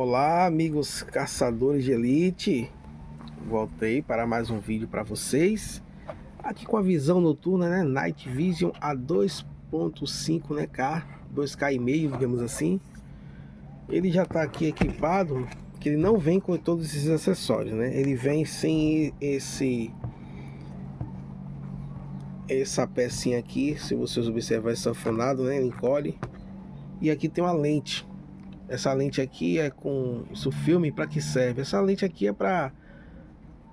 Olá, amigos caçadores de elite. Voltei para mais um vídeo para vocês. Aqui com a visão noturna, né? Night Vision a 2.5, né? 2K e meio, digamos assim. Ele já está aqui equipado, que ele não vem com todos esses acessórios, né? Ele vem sem essa pecinha aqui. Se vocês observarem, é sanfonado, né? Ele encolhe. E aqui tem uma lente. Essa lente aqui é com isso filme. Para que serve? Essa lente aqui é para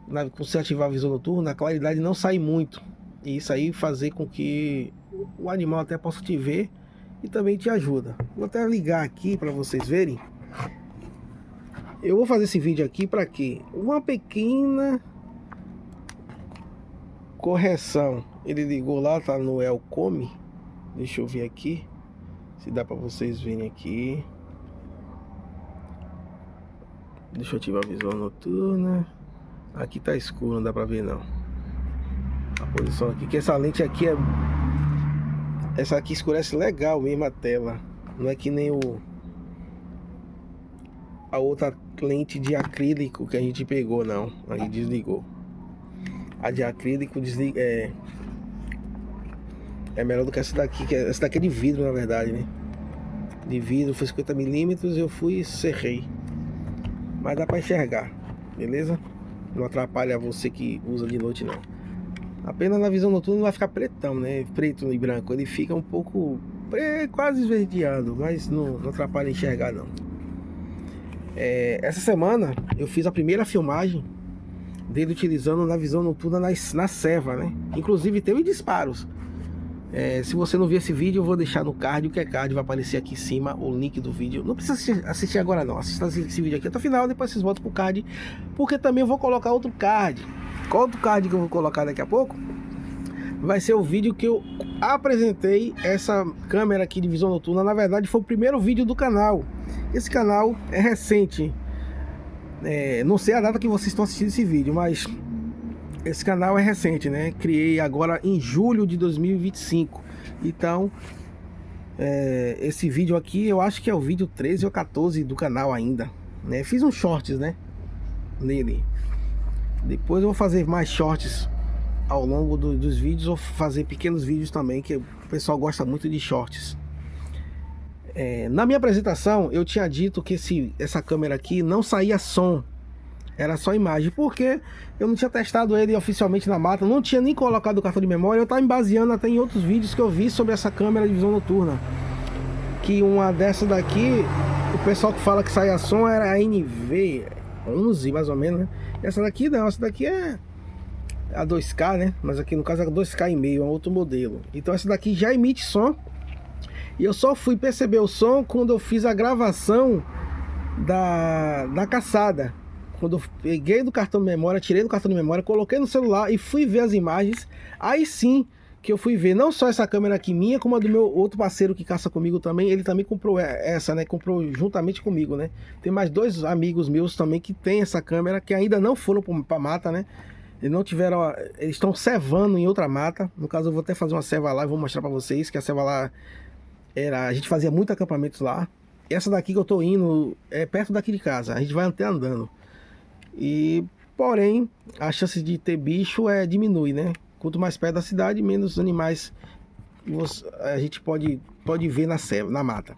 quando você ativar a visão noturna, a claridade não sai muito, e isso aí fazer com que o animal até possa te ver e também te ajuda. Vou até ligar aqui para vocês verem. Eu vou fazer esse vídeo aqui para quê? Uma pequena correção. Ele ligou lá, tá no Elcome. Deixa eu ver aqui se dá para vocês verem aqui. Deixa eu ativar a visão noturna. Aqui tá escuro, não dá pra ver não. A posição aqui, que essa lente aqui é... Essa aqui escurece legal mesmo a tela. Não é que nem a outra lente de acrílico que a gente pegou, não. Aí desligou. A de acrílico desliga, é melhor do que essa daqui, que essa daqui é de vidro, na verdade, né? De vidro, foi 50 milímetros, eu fui e cerrei. Mas dá pra enxergar, beleza? Não atrapalha você que usa de noite não. Apenas na visão noturna não vai ficar pretão, né? Preto e branco. Ele fica um pouco quase esverdeado, mas não atrapalha enxergar não. Essa semana eu fiz a primeira filmagem dele utilizando na visão noturna na serva, né? Inclusive teve disparos. Se você não viu esse vídeo, eu vou deixar no card. O que é card vai aparecer aqui em cima o link do vídeo. Não precisa assistir agora não. Assista esse vídeo aqui até o final, depois vocês voltam pro card, porque também eu vou colocar outro card. Qual outro card que eu vou colocar daqui a pouco? Vai ser o vídeo que eu apresentei essa câmera aqui de visão noturna. Na verdade foi o primeiro vídeo do canal. Esse canal é recente. Não sei a data que vocês estão assistindo esse vídeo, mas esse canal é recente, né? Criei agora em julho de 2025. Então, esse vídeo aqui, eu acho que é o vídeo 13 ou 14 do canal ainda, né? Fiz uns shorts, né? Nele. Depois eu vou fazer mais shorts ao longo dos vídeos. Ou fazer pequenos vídeos também, que o pessoal gosta muito de shorts. Na minha apresentação, eu tinha dito que essa câmera aqui não saía som. Era só imagem, porque eu não tinha testado ele oficialmente na mata, não tinha nem colocado o cartão de memória. Eu estava me baseando até em outros vídeos que eu vi sobre essa câmera de visão noturna. Que uma dessa daqui, o pessoal que fala que saia som era a NV11 mais ou menos, né? Essa daqui não, essa daqui é a 2K, né? Mas aqui no caso é a 2K e meio, é um outro modelo. Então essa daqui já emite som. E eu só fui perceber o som quando eu fiz a gravação da caçada. Quando eu peguei do cartão de memória, tirei do cartão de memória, coloquei no celular e fui ver as imagens. Aí sim que eu fui ver não só essa câmera aqui minha, como a do meu outro parceiro que caça comigo também. Ele também comprou essa, né? Comprou juntamente comigo, né? Tem mais dois amigos meus também que tem essa câmera, que ainda não foram pra mata, né? Eles não tiveram, eles estão cevando em outra mata. No caso eu vou até fazer uma ceva lá e vou mostrar pra vocês que a ceva lá a gente fazia muito acampamentos lá. Essa daqui que eu tô indo é perto daqui de casa, a gente vai até andando. E porém a chance de ter bicho diminui, né? Quanto mais perto da cidade, menos animais a gente pode ver na mata.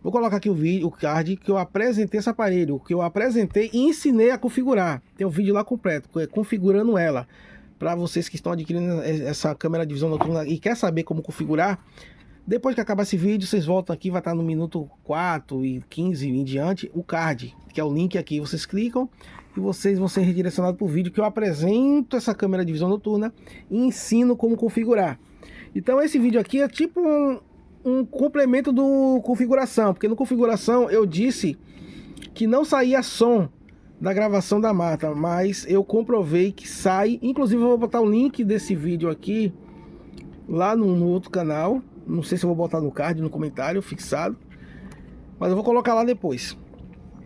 Vou colocar aqui o card que eu apresentei esse aparelho, que eu apresentei e ensinei a configurar. Tem um vídeo lá completo, configurando ela. Para vocês que estão adquirindo essa câmera de visão noturna e quer saber como configurar, depois que acabar esse vídeo, vocês voltam aqui, vai estar no minuto 4 e 15 em diante, o card, que é o link aqui. Vocês clicam e vocês vão ser redirecionados para o vídeo que eu apresento essa câmera de visão noturna e ensino como configurar. Então esse vídeo aqui é tipo um complemento do configuração, porque no configuração eu disse que não saía som da gravação da mata, mas eu comprovei que sai. Inclusive eu vou botar o link desse vídeo aqui lá no outro canal. Não sei se eu vou botar no card, no comentário fixado, mas eu vou colocar lá depois,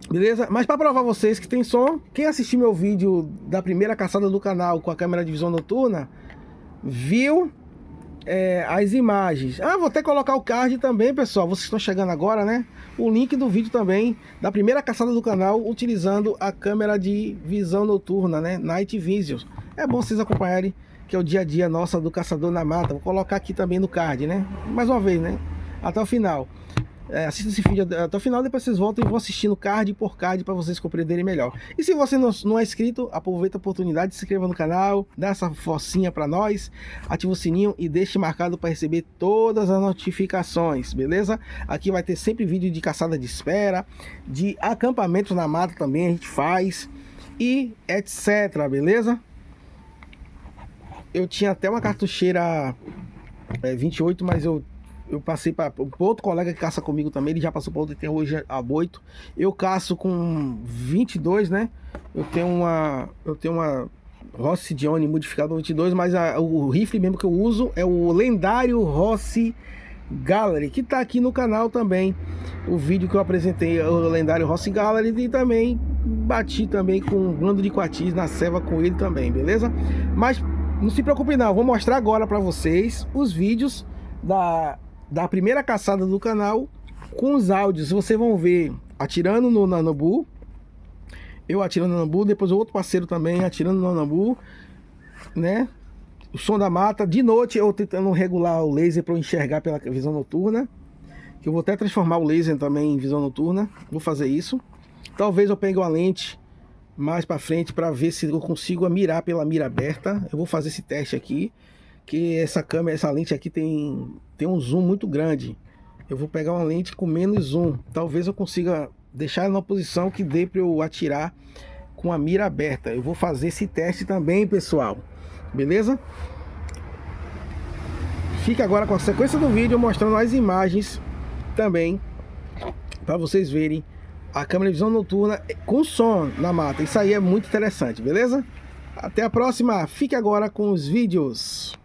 beleza? Mas para provar vocês que tem som, quem assistiu meu vídeo da primeira caçada do canal com a câmera de visão noturna viu as imagens. Vou até colocar o card também, pessoal. Vocês estão chegando agora, né? O link do vídeo também da primeira caçada do canal utilizando a câmera de visão noturna, né? Night Vision. É bom vocês acompanharem, que é o dia a dia nossa do caçador na mata. Vou colocar aqui também no card, né? Mais uma vez, né? Até o final. Assista esse vídeo até o final, depois vocês voltam e vão assistindo card por card para vocês compreenderem melhor. E se você não é inscrito, aproveita a oportunidade, se inscreva no canal, dá essa forcinha para nós, ativa o sininho e deixe marcado para receber todas as notificações, beleza? Aqui vai ter sempre vídeo de caçada de espera, de acampamento na mata também a gente faz e etc, beleza? Eu tinha até uma cartucheira 28, mas eu passei para outro colega que caça comigo também, ele já passou para outro, tem hoje a 8. Eu caço com 22, né? Eu tenho uma Rossi Dione modificada 22, mas o rifle mesmo que eu uso é o lendário Rossi Gallery, que tá aqui no canal também. O vídeo que eu apresentei, o lendário Rossi Gallery, e também bati também com um bando de coatis na ceva com ele também, beleza? Mas não se preocupe não, vou mostrar agora para vocês os vídeos da primeira caçada do canal com os áudios. Vocês vão ver atirando no Nambu, eu atirando no Nambu, depois o outro parceiro também atirando no Nambu, né? O som da mata, de noite eu tentando regular o laser para eu enxergar pela visão noturna, que eu vou até transformar o laser também em visão noturna, vou fazer isso. Talvez eu pegue uma lente mais para frente para ver se eu consigo mirar pela mira aberta. Eu vou fazer esse teste aqui, que essa câmera, essa lente aqui tem um zoom muito grande. Eu vou pegar uma lente com menos zoom. Talvez eu consiga deixar numa posição que dê para eu atirar com a mira aberta. Eu vou fazer esse teste também, pessoal. Beleza? Fica agora com a sequência do vídeo mostrando as imagens também, para vocês verem a câmera de visão noturna com som na mata. Isso aí é muito interessante, beleza? Até a próxima. Fique agora com os vídeos.